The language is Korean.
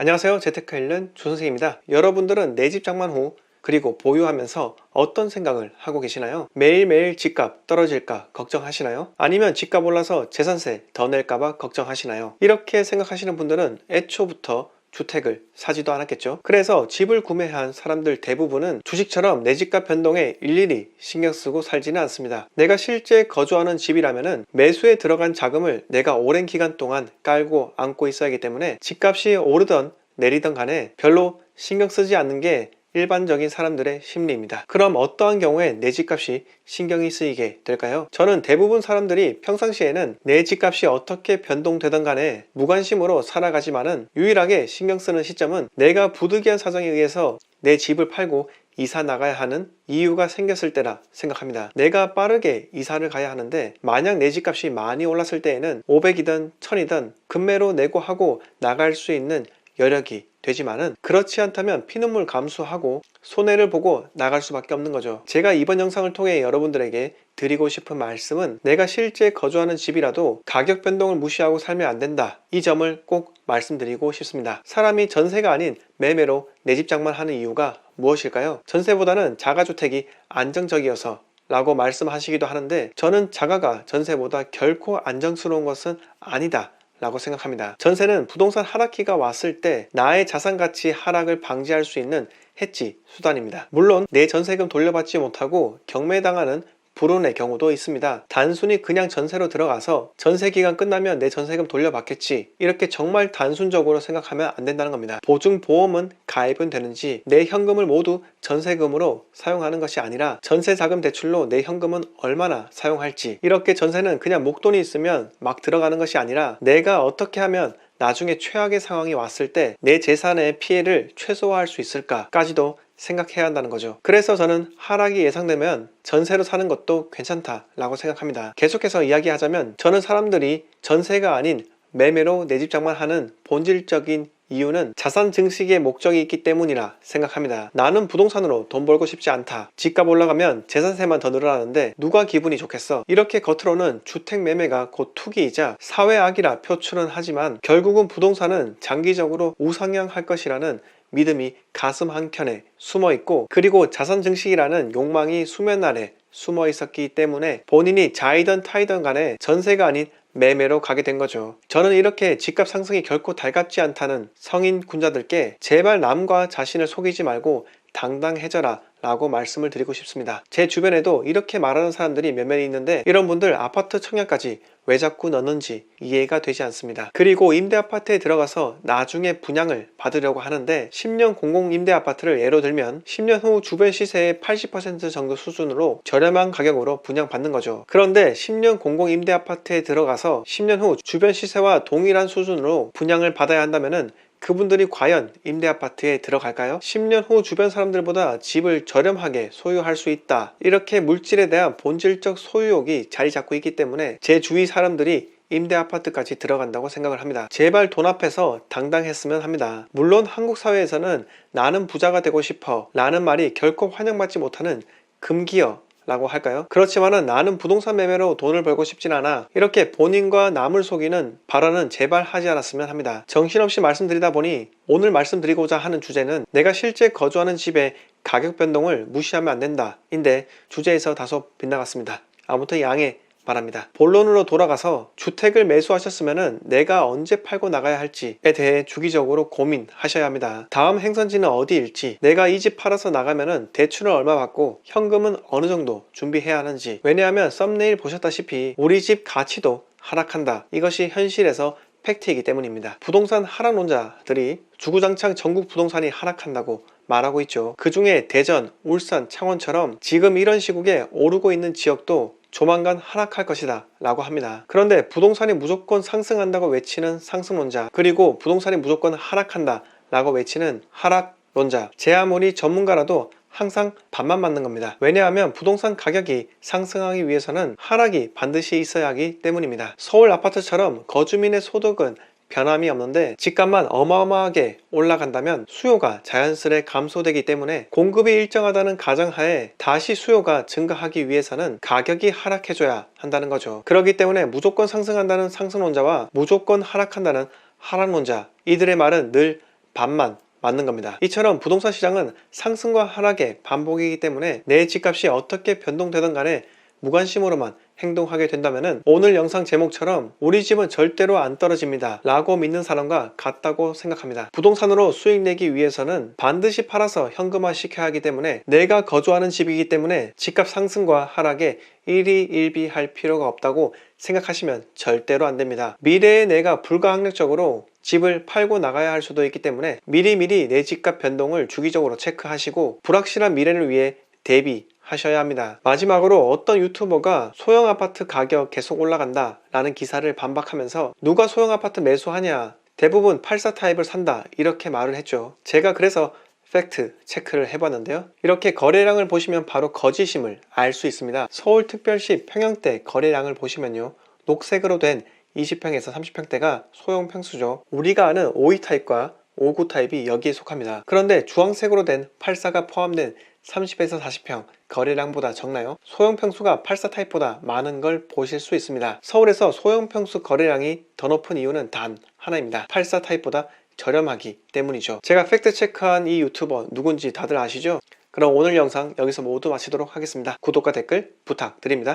안녕하세요. 재테크 읽는 조선생입니다. 여러분들은 내 집 장만 후 그리고 보유하면서 어떤 생각을 하고 계시나요? 매일매일 집값 떨어질까 걱정하시나요? 아니면 집값 올라서 재산세 더 낼까봐 걱정하시나요? 이렇게 생각하시는 분들은 애초부터 주택을 사지도 않았겠죠. 그래서 집을 구매한 사람들 대부분은 주식처럼 내 집값 변동에 일일이 신경 쓰고 살지는 않습니다. 내가 실제 거주하는 집이라면은 매수에 들어간 자금을 내가 오랜 기간 동안 깔고 안고 있어야 하기 때문에 집값이 오르던 내리던 간에 별로 신경 쓰지 않는 게 일반적인 사람들의 심리입니다. 그럼 어떠한 경우에 내 집값이 신경이 쓰이게 될까요? 저는 대부분 사람들이 평상시에는 내 집값이 어떻게 변동되던 간에 무관심으로 살아가지만은 유일하게 신경 쓰는 시점은 내가 부득이한 사정에 의해서 내 집을 팔고 이사 나가야 하는 이유가 생겼을 때라 생각합니다. 내가 빠르게 이사를 가야 하는데 만약 내 집값이 많이 올랐을 때에는 500이든 1000이든 급매로 내고 하고 나갈 수 있는 여력이 되지만은 그렇지 않다면 피눈물 감수하고 손해를 보고 나갈 수밖에 없는 거죠. 제가 이번 영상을 통해 여러분들에게 드리고 싶은 말씀은 내가 실제 거주하는 집이라도 가격 변동을 무시하고 살면 안 된다. 이 점을 꼭 말씀드리고 싶습니다. 사람이 전세가 아닌 매매로 내 집 장만하는 이유가 무엇일까요? 전세보다는 자가주택이 안정적이어서 라고 말씀하시기도 하는데 저는 자가가 전세보다 결코 안정스러운 것은 아니다 라고 생각합니다. 전세는 부동산 하락기가 왔을 때 나의 자산가치 하락을 방지할 수 있는 해지 수단입니다. 물론 내 전세금 돌려받지 못하고 경매당하는 불운의 경우도 있습니다. 단순히 그냥 전세로 들어가서 전세 기간 끝나면 내 전세금 돌려받겠지 이렇게 정말 단순적으로 생각하면 안 된다는 겁니다. 보증보험은 가입은 되는지 내 현금을 모두 전세금으로 사용하는 것이 아니라 전세자금 대출로 내 현금은 얼마나 사용할지, 이렇게 전세는 그냥 목돈이 있으면 막 들어가는 것이 아니라 내가 어떻게 하면 나중에 최악의 상황이 왔을 때 내 재산의 피해를 최소화할 수 있을까까지도 생각해야 한다는 거죠. 그래서 저는 하락이 예상되면 전세로 사는 것도 괜찮다라고 생각합니다. 계속해서 이야기하자면 저는 사람들이 전세가 아닌 매매로 내 집 장만하는 본질적인 이유는 자산 증식의 목적이 있기 때문이라 생각합니다. 나는 부동산으로 돈 벌고 싶지 않다. 집값 올라가면 재산세만 더 늘어나는데 누가 기분이 좋겠어. 이렇게 겉으로는 주택 매매가 곧 투기이자 사회악이라 표출은 하지만 결국은 부동산은 장기적으로 우상향할 것이라는 믿음이 가슴 한켠에 숨어 있고, 그리고 자산 증식이라는 욕망이 수면 아래 숨어 있었기 때문에 본인이 자이던 타이던 간에 전세가 아닌 매매로 가게 된 거죠. 저는 이렇게 집값 상승이 결코 달갑지 않다는 성인 군자들께 제발 남과 자신을 속이지 말고 당당해져라 라고 말씀을 드리고 싶습니다. 제 주변에도 이렇게 말하는 사람들이 몇몇 있는데 이런 분들 아파트 청약까지 왜 자꾸 넣는지 이해가 되지 않습니다. 그리고 임대 아파트에 들어가서 나중에 분양을 받으려고 하는데 10년 공공 임대 아파트를 예로 들면 10년 후 주변 시세의 80% 정도 수준으로 저렴한 가격으로 분양받는 거죠. 그런데 10년 공공 임대 아파트에 들어가서 10년 후 주변 시세와 동일한 수준으로 분양을 받아야 한다면은 그분들이 과연 임대아파트에 들어갈까요? 10년 후 주변 사람들보다 집을 저렴하게 소유할 수 있다. 이렇게 물질에 대한 본질적 소유욕이 자리 잡고 있기 때문에 제 주위 사람들이 임대아파트까지 들어간다고 생각을 합니다. 제발 돈 앞에서 당당했으면 합니다. 물론 한국 사회에서는 나는 부자가 되고 싶어 라는 말이 결코 환영받지 못하는 금기어 라고 할까요? 그렇지만은 나는 부동산 매매로 돈을 벌고 싶진 않아. 이렇게 본인과 남을 속이는 발언은 제발 하지 않았으면 합니다. 정신없이 말씀드리다 보니 오늘 말씀드리고자 하는 주제는 내가 실제 거주하는 집의 가격 변동을 무시하면 안 된다 인데 주제에서 다소 빗나갔습니다. 아무튼 양해 바랍니다. 본론으로 돌아가서 주택을 매수하셨으면 내가 언제 팔고 나가야 할지에 대해 주기적으로 고민하셔야 합니다. 다음 행선지는 어디일지, 내가 이 집 팔아서 나가면 대출을 얼마 받고 현금은 어느 정도 준비해야 하는지. 왜냐하면 썸네일 보셨다시피 우리 집 가치도 하락한다. 이것이 현실에서 팩트이기 때문입니다. 부동산 하락론자들이 주구장창 전국 부동산이 하락한다고 말하고 있죠. 그 중에 대전, 울산, 창원처럼 지금 이런 시국에 오르고 있는 지역도 조만간 하락할 것이다 라고 합니다. 그런데 부동산이 무조건 상승한다고 외치는 상승론자, 그리고 부동산이 무조건 하락한다 라고 외치는 하락론자, 제 아무리 전문가라도 항상 반만 맞는 겁니다. 왜냐하면 부동산 가격이 상승하기 위해서는 하락이 반드시 있어야 하기 때문입니다. 서울 아파트처럼 거주민의 소득은 변함이 없는데 집값만 어마어마하게 올라간다면 수요가 자연스레 감소되기 때문에 공급이 일정하다는 가정하에 다시 수요가 증가하기 위해서는 가격이 하락해줘야 한다는 거죠. 그렇기 때문에 무조건 상승한다는 상승론자와 무조건 하락한다는 하락론자, 이들의 말은 늘 반만 맞는 겁니다. 이처럼 부동산 시장은 상승과 하락의 반복이기 때문에 내 집값이 어떻게 변동되든 간에 무관심으로만 행동하게 된다면 오늘 영상 제목처럼 우리 집은 절대로 안 떨어집니다 라고 믿는 사람과 같다고 생각합니다. 부동산으로 수익 내기 위해서는 반드시 팔아서 현금화 시켜야 하기 때문에 내가 거주하는 집이기 때문에 집값 상승과 하락에 일희일비할 필요가 없다고 생각하시면 절대로 안 됩니다. 미래의 내가 불가항력적으로 집을 팔고 나가야 할 수도 있기 때문에 미리미리 내 집값 변동을 주기적으로 체크하시고 불확실한 미래를 위해 대비하셔야 합니다. 마지막으로 어떤 유튜버가 소형 아파트 가격 계속 올라간다 라는 기사를 반박하면서 누가 소형 아파트 매수하냐, 대부분 84 타입을 산다 이렇게 말을 했죠. 제가 그래서 팩트 체크를 해봤는데요. 이렇게 거래량을 보시면 바로 거짓임을 알 수 있습니다. 서울특별시 평형대 거래량을 보시면요, 녹색으로 된 20평에서 30평대가 소형 평수죠. 우리가 아는 52 타입과 59 타입이 여기에 속합니다. 그런데 주황색으로 된 84가 포함된 30에서 40평 거래량보다 적나요? 소형 평수가 84 타입보다 많은 걸 보실 수 있습니다. 서울에서 소형 평수 거래량이 더 높은 이유는 단 하나입니다. 84 타입보다 저렴하기 때문이죠. 제가 팩트 체크한 이 유튜버 누군지 다들 아시죠? 그럼 오늘 영상 여기서 모두 마치도록 하겠습니다. 구독과 댓글 부탁드립니다.